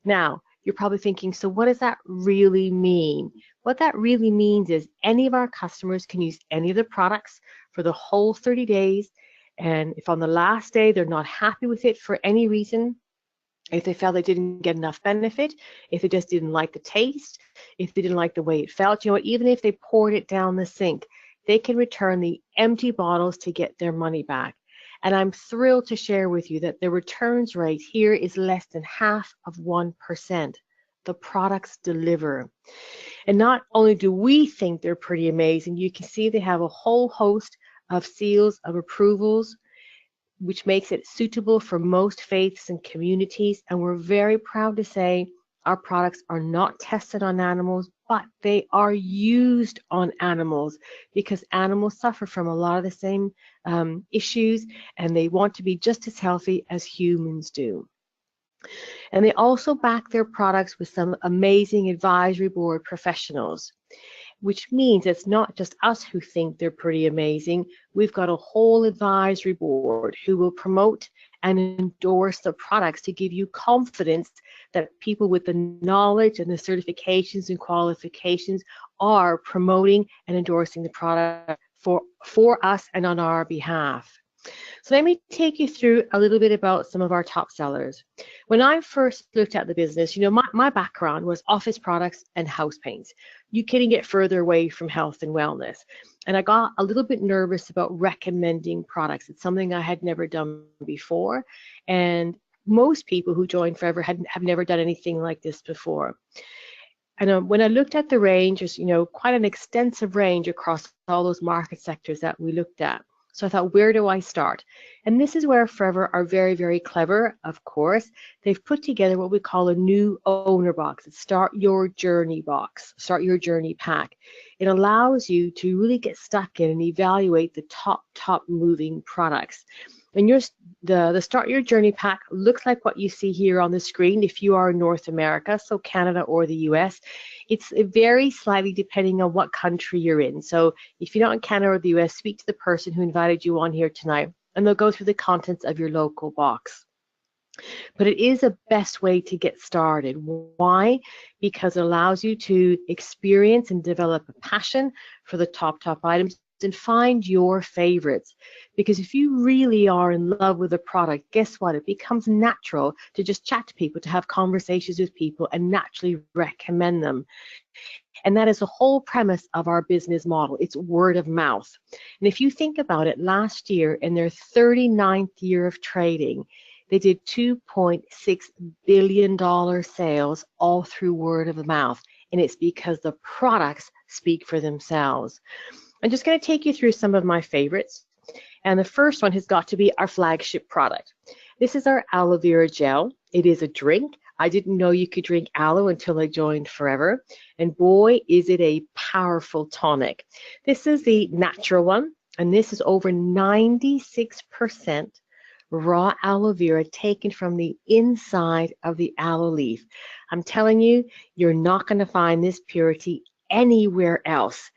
Now, you're probably thinking, so what does that really mean? What that really means is any of our customers can use any of the products for the whole 30 days. And if on the last day they're not happy with it for any reason, if they felt they didn't get enough benefit, if they just didn't like the taste, if they didn't like the way it felt, even if they poured it down the sink, they can return the empty bottles to get their money back. And I'm thrilled to share with you that the returns rate here is less than 0.5%. The products deliver. And not only do we think they're pretty amazing, you can see they have a whole host of seals of approvals, which makes it suitable for most faiths and communities. And we're very proud to say our products are not tested on animals, but they are used on animals because animals suffer from a lot of the same issues, and they want to be just as healthy as humans do. And they also back their products with some amazing advisory board professionals, which means it's not just us who think they're pretty amazing. We've got a whole advisory board who will promote and endorse the products to give you confidence that people with the knowledge and the certifications and qualifications are promoting and endorsing the product for us and on our behalf. So let me take you through a little bit about some of our top sellers. When I first looked at the business, my background was office products and house paints. You couldn't get further away from health and wellness. And I got a little bit nervous about recommending products. It's something I had never done before. And most people who joined Forever have never done anything like this before. And when I looked at the range, there's quite an extensive range across all those market sectors that we looked at. So I thought, where do I start? And this is where Forever are very, very clever, of course. They've put together what we call a new owner box. It's Start Your Journey box, Start Your Journey pack. It allows you to really get stuck in and evaluate the top moving products. And the Start Your Journey pack looks like what you see here on the screen if you are in North America, so Canada or the US. It's very slightly depending on what country you're in. So if you're not in Canada or the US, speak to the person who invited you on here tonight, and they'll go through the contents of your local box. But it is a best way to get started. Why? Because it allows you to experience and develop a passion for the top items and find your favorites. Because if you really are in love with a product, guess what? It becomes natural to just chat to people, to have conversations with people and naturally recommend them. And that is the whole premise of our business model. It's word of mouth. And if you think about it, last year in their 39th year of trading, they did $2.6 billion sales all through word of mouth. And it's because the products speak for themselves. I'm just going to take you through some of my favorites. And the first one has got to be our flagship product. This is our aloe vera gel. It is a drink. I didn't know you could drink aloe until I joined Forever. And boy, is it a powerful tonic. This is the natural one. And this is over 96% raw aloe vera taken from the inside of the aloe leaf. I'm telling you, you're not going to find this purity anywhere else.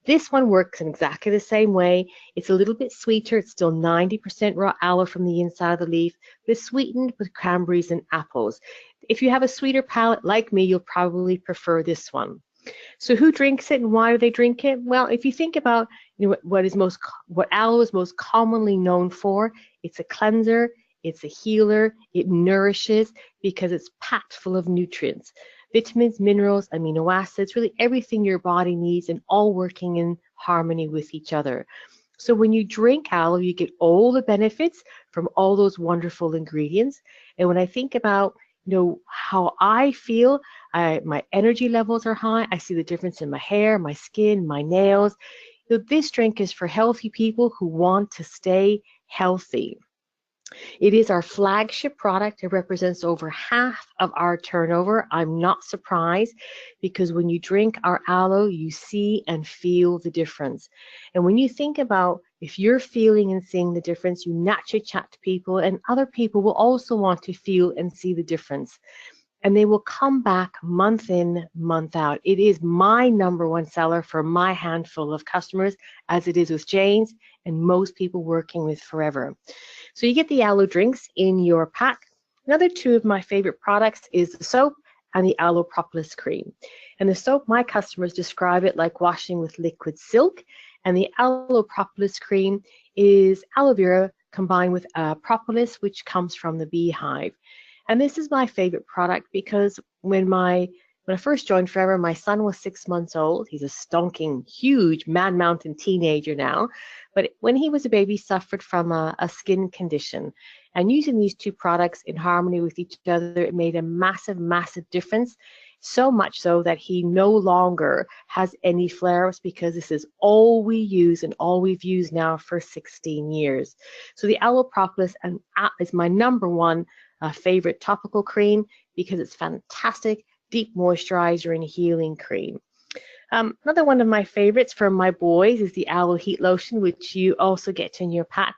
This one works in exactly the same way. It's a little bit sweeter. It's still 90% raw aloe from the inside of the leaf, but it's sweetened with cranberries and apples. If you have a sweeter palate like me, you'll probably prefer this one. So who drinks it and why do they drink it? Well, if you think about what aloe is most commonly known for, it's a cleanser, it's a healer, it nourishes because it's packed full of nutrients. Vitamins, minerals, amino acids, really everything your body needs and all working in harmony with each other. So when you drink aloe, you get all the benefits from all those wonderful ingredients. And when I think about how I feel, my energy levels are high. I see the difference in my hair, my skin, my nails. This drink is for healthy people who want to stay healthy. It is our flagship product. It represents over half of our turnover. I'm not surprised because when you drink our aloe, you see and feel the difference. And when you think about if you're feeling and seeing the difference, you naturally chat to people and other people will also want to feel and see the difference. And they will come back month in, month out. It is my #1 seller for my handful of customers, as it is with Jayne's and most people working with Forever. So you get the aloe drinks in your pack. Another two of my favorite products is the soap and the aloe propolis cream. And the soap, my customers describe it like washing with liquid silk. And the aloe propolis cream is aloe vera combined with propolis, which comes from the beehive. And this is my favorite product because when I first joined Forever, my son was 6 months old. He's a stonking, huge man-mountain teenager now. But when he was a baby, suffered from a skin condition. And using these two products in harmony with each other, it made a massive, massive difference. So much so that he no longer has any flare-ups because this is all we use and all we've used now for 16 years. So the aloe propolis is my #1 favorite topical cream because it's fantastic, deep moisturizer and healing cream. Another one of my favorites from my boys is the aloe heat lotion, which you also get in your pack.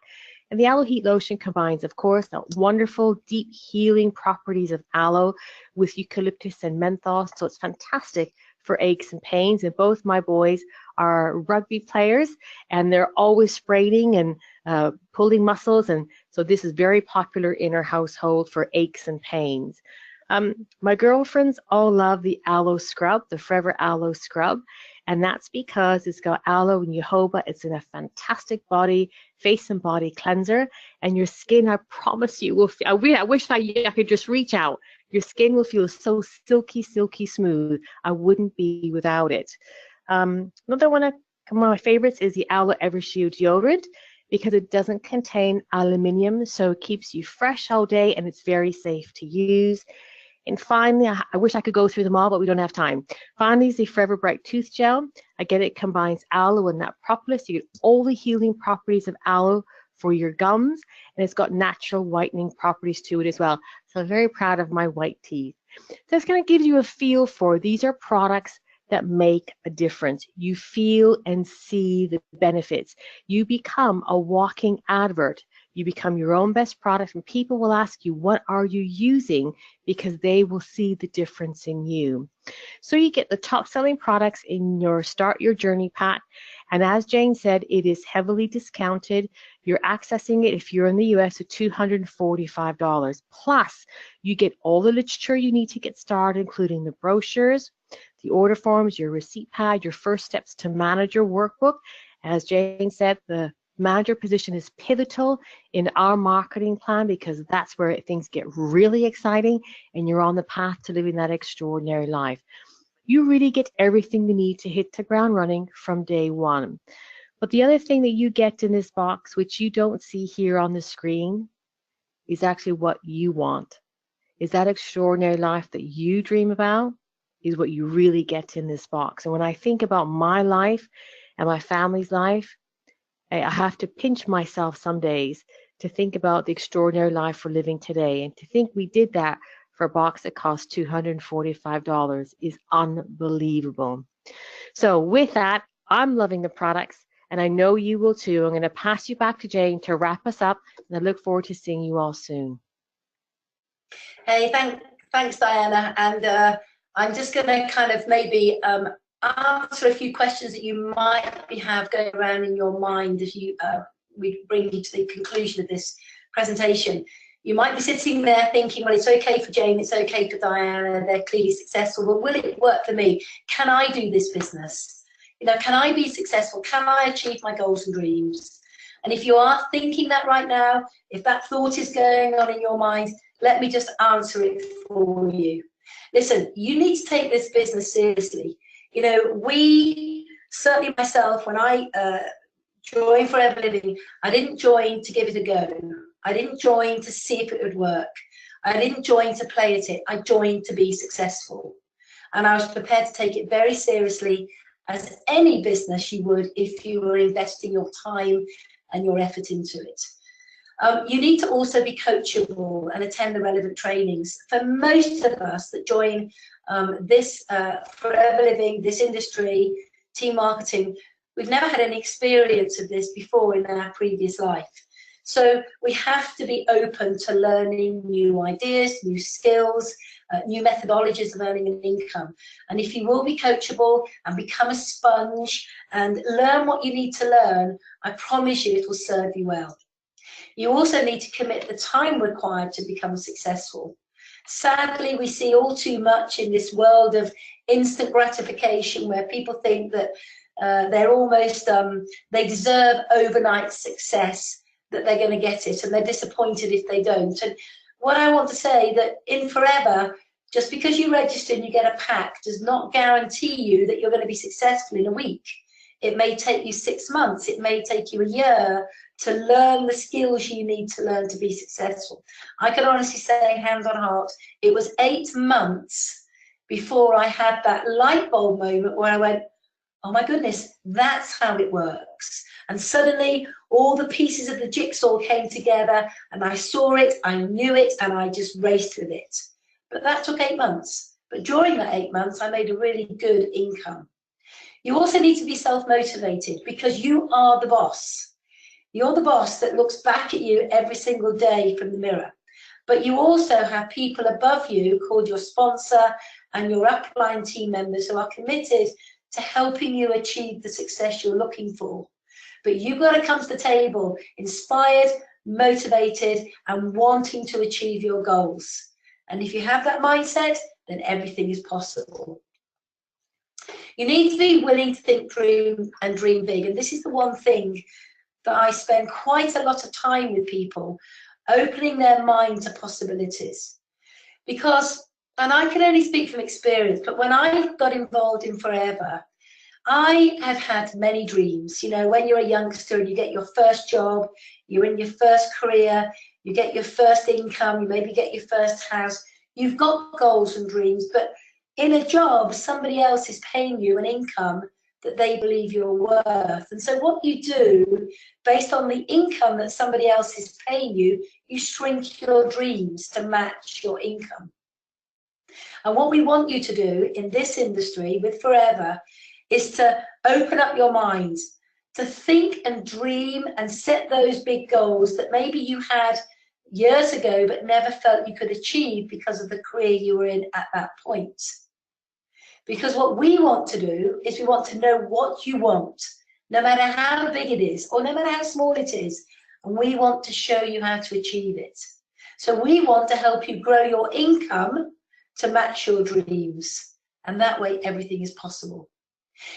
And the aloe heat lotion combines, of course, the wonderful deep healing properties of aloe with eucalyptus and menthol. So it's fantastic for aches and pains. And both my boys are rugby players and they're always spraining and pulling muscles. And so this is very popular in our household for aches and pains. My girlfriends all love the aloe scrub, the Forever aloe scrub, and that's because it's got aloe and jojoba. It's in a fantastic face and body cleanser, and your skin, I promise you, will feel, I wish I could just reach out. Your skin will feel so silky, silky smooth. I wouldn't be without it. Another one of my favorites is the Aloe Evershield deodorant because it doesn't contain aluminium, so it keeps you fresh all day and it's very safe to use. And finally, I wish I could go through them all, but we don't have time. Finally is the Forever Bright Tooth Gel. Again, it combines aloe and that propolis. You get all the healing properties of aloe for your gums, and it's got natural whitening properties to it as well. So I'm very proud of my white teeth. So it's going to give you a feel for these are products that make a difference. You feel and see the benefits. You become a walking advert. You become your own best product, and people will ask you, what are you using? Because they will see the difference in you. So you get the top selling products in your Start Your Journey pack. And as Jayne said, it is heavily discounted. You're accessing it if you're in the US at $245. Plus, you get all the literature you need to get started, including the brochures, the order forms, your receipt pad, your first steps to manage your workbook. As Jayne said, the manager position is pivotal in our marketing plan because that's where things get really exciting and you're on the path to living that extraordinary life. you really get everything you need to hit the ground running from day one. But the other thing that you get in this box, which you don't see here on the screen, is actually what you want. Is that extraordinary life that you dream about is what you really get in this box. And when I think about my life and my family's life, I have to pinch myself some days to think about the extraordinary life we're living today. And to think we did that for a box that cost $245 is unbelievable. So with that, I'm loving the products, and I know you will too. I'm going to pass you back to Jayne to wrap us up, and I look forward to seeing you all soon. Hey, thanks, Diana. And I'm just going to kind of maybe answer a few questions that you might have going around in your mind as we bring you to the conclusion of this presentation. You might be sitting there thinking, well, it's okay for Jayne, it's okay for Diana, they're clearly successful, but will it work for me? Can I do this business? You know, can I be successful? Can I achieve my goals and dreams? And if you are thinking that right now, if that thought is going on in your mind, let me just answer it for you. Listen, you need to take this business seriously. You know, certainly myself, when I joined Forever Living, I didn't join to give it a go. I didn't join to see if it would work. I didn't join to play at it. I joined to be successful. And I was prepared to take it very seriously, as any business you would if you were investing your time and your effort into it. You need to also be coachable and attend the relevant trainings. For most of us that join this Forever Living, this industry, team marketing, we've never had any experience of this before in our previous life. So we have to be open to learning new ideas, new skills, new methodologies of earning an income. And if you will be coachable and become a sponge and learn what you need to learn, I promise you it will serve you well. You also need to commit the time required to become successful. Sadly, we see all too much in this world of instant gratification where people think that they're almost, they deserve overnight success, that they're going to get it, and they're disappointed if they don't. And what I want to say that in Forever, just because you register and you get a pack does not guarantee you that you're going to be successful in a week. It may take you 6 months, it may take you a year to learn the skills you need to learn to be successful. I can honestly say, hand on heart, it was 8 months before I had that light bulb moment where I went, oh my goodness, that's how it works. And suddenly all the pieces of the jigsaw came together and I saw it, I knew it, and I just raced with it. But that took 8 months. But during that 8 months, I made a really good income. You also need to be self-motivated because you are the boss. You're the boss that looks back at you every single day from the mirror. But you also have people above you called your sponsor and your upline team members who are committed to helping you achieve the success you're looking for. But you've got to come to the table inspired, motivated, and wanting to achieve your goals. And if you have that mindset, then everything is possible. You need to be willing to think through and dream big. And this is the one thing that I spend quite a lot of time with people, opening their mind to possibilities. Because, and I can only speak from experience, but when I got involved in Forever, I have had many dreams. You know, when you're a youngster and you get your first job, you're in your first career, you get your first income, you maybe get your first house, you've got goals and dreams, but in a job, somebody else is paying you an income that they believe you're worth. And so what you do, based on the income that somebody else is paying you, you shrink your dreams to match your income. And what we want you to do in this industry with Forever is to open up your mind, to think and dream and set those big goals that maybe you had years ago but never felt you could achieve because of the career you were in at that point. Because what we want to do is we want to know what you want, no matter how big it is or no matter how small it is, and we want to show you how to achieve it. So we want to help you grow your income to match your dreams, and that way everything is possible.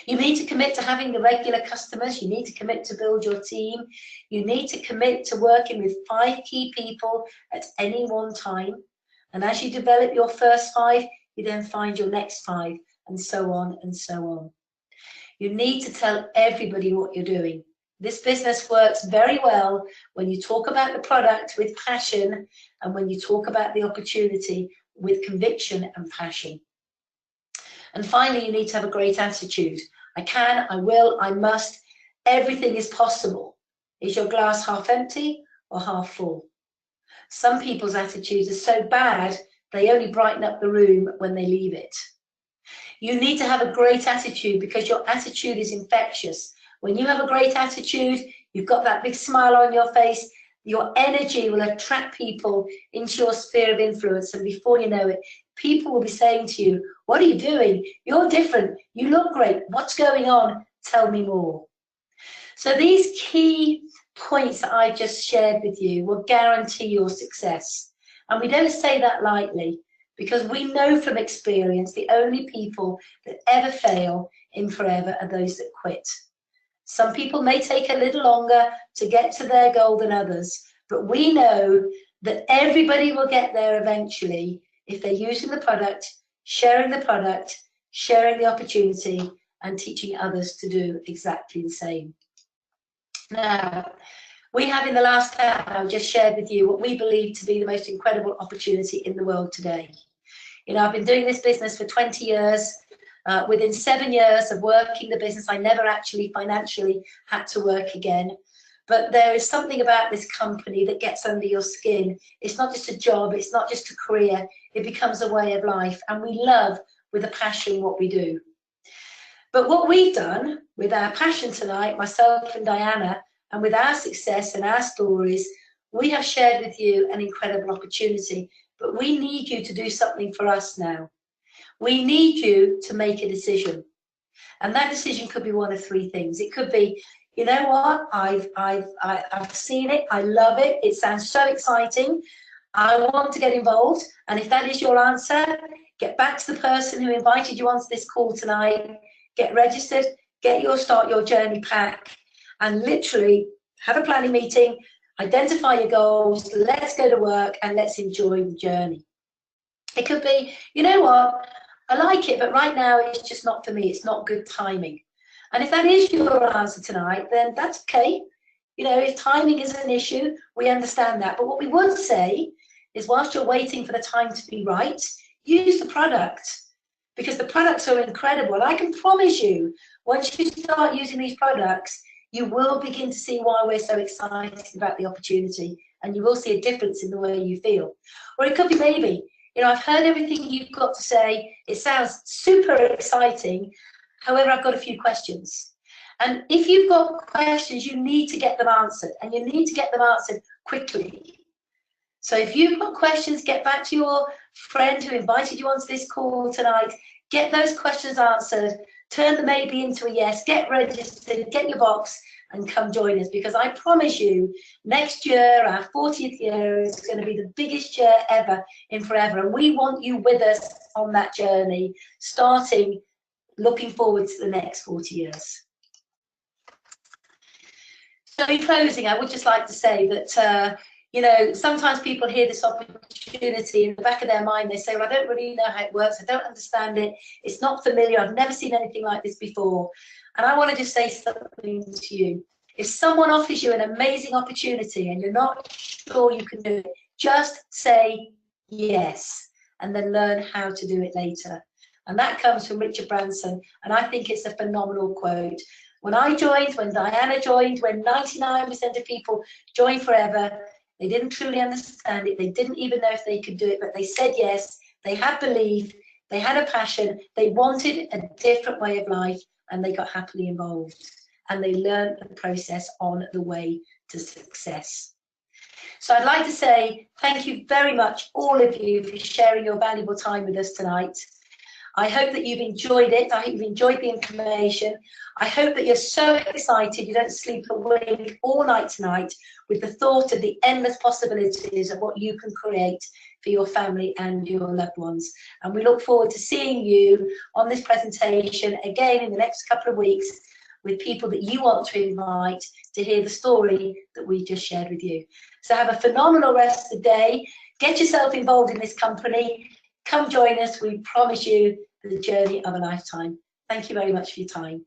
You need to commit to having the regular customers, you need to commit to build your team, you need to commit to working with 5 key people at any one time, and as you develop your first 5, you then find your next 5. and so on and so on. You need to tell everybody what you're doing. This business works very well when you talk about the product with passion and when you talk about the opportunity with conviction and passion. And finally, you need to have a great attitude. I can, I will, I must. Everything is possible. Is your glass half empty or half full? Some people's attitudes are so bad, they only brighten up the room when they leave it. You need to have a great attitude because your attitude is infectious. When you have a great attitude, you've got that big smile on your face, your energy will attract people into your sphere of influence, and before you know it, people will be saying to you, what are you doing? You're different. You look great. What's going on? Tell me more. So these key points that I just shared with you will guarantee your success. And we don't say that lightly, because we know from experience the only people that ever fail in forever are those that quit. Some people may take a little longer to get to their goal than others, but we know that everybody will get there eventually if they're using the product, sharing the opportunity, and teaching others to do exactly the same. Now, we have in the last hour just shared with you what we believe to be the most incredible opportunity in the world today. You know, I've been doing this business for 20 years. Within 7 years of working the business, I never actually financially had to work again. But there is something about this company that gets under your skin. It's not just a job, it's not just a career, it becomes a way of life. And we love with a passion what we do. But what we've done with our passion tonight, myself and Diana, and with our success and our stories, we have shared with you an incredible opportunity. But we need you to do something for us now. We need you to make a decision. And that decision could be one of three things. It could be, you know what, I've seen it, I love it, it sounds so exciting, I want to get involved. And if that is your answer, get back to the person who invited you onto this call tonight, get registered, get your Start Your Journey pack, and literally have a planning meeting, identify your goals, let's go to work and let's enjoy the journey. It could be, you know what, I like it, but right now it's just not for me, it's not good timing. And if that is your answer tonight, then that's okay. You know, if timing is an issue, we understand that. But what we would say is, whilst you're waiting for the time to be right, use the product, because the products are incredible. And I can promise you, once you start using these products, you will begin to see why we're so excited about the opportunity, and you will see a difference in the way you feel. Or it could be maybe, you know, I've heard everything you've got to say. It sounds super exciting. However, I've got a few questions. And if you've got questions, you need to get them answered, and you need to get them answered quickly. So if you've got questions, get back to your friend who invited you onto this call tonight, get those questions answered, turn the maybe into a yes, get registered, get your box, and come join us, because I promise you, next year, our 40th year, is going to be the biggest year ever in forever. And we want you with us on that journey, starting looking forward to the next 40 years. So in closing, I would just like to say that, you know, sometimes people hear this opportunity in the back of their mind, they say, well, I don't really know how it works, I don't understand it, it's not familiar, I've never seen anything like this before. And I want to just say something to you. If someone offers you an amazing opportunity and you're not sure you can do it, just say yes, and then learn how to do it later. And that comes from Richard Branson, and I think it's a phenomenal quote. When I joined, when Diana joined, when 99% of people joined forever, they didn't truly understand it. They didn't even know if they could do it, but they said yes. They had belief, they had a passion, they wanted a different way of life, and they got happily involved. And they learned the process on the way to success. So I'd like to say thank you very much, all of you, for sharing your valuable time with us tonight. I hope that you've enjoyed it. I hope you've enjoyed the information. I hope that you're so excited you don't sleep a wink all night tonight with the thought of the endless possibilities of what you can create for your family and your loved ones. And we look forward to seeing you on this presentation again in the next couple of weeks with people that you want to invite to hear the story that we just shared with you. So have a phenomenal rest of the day. Get yourself involved in this company. Come join us. We promise you the journey of a lifetime. Thank you very much for your time.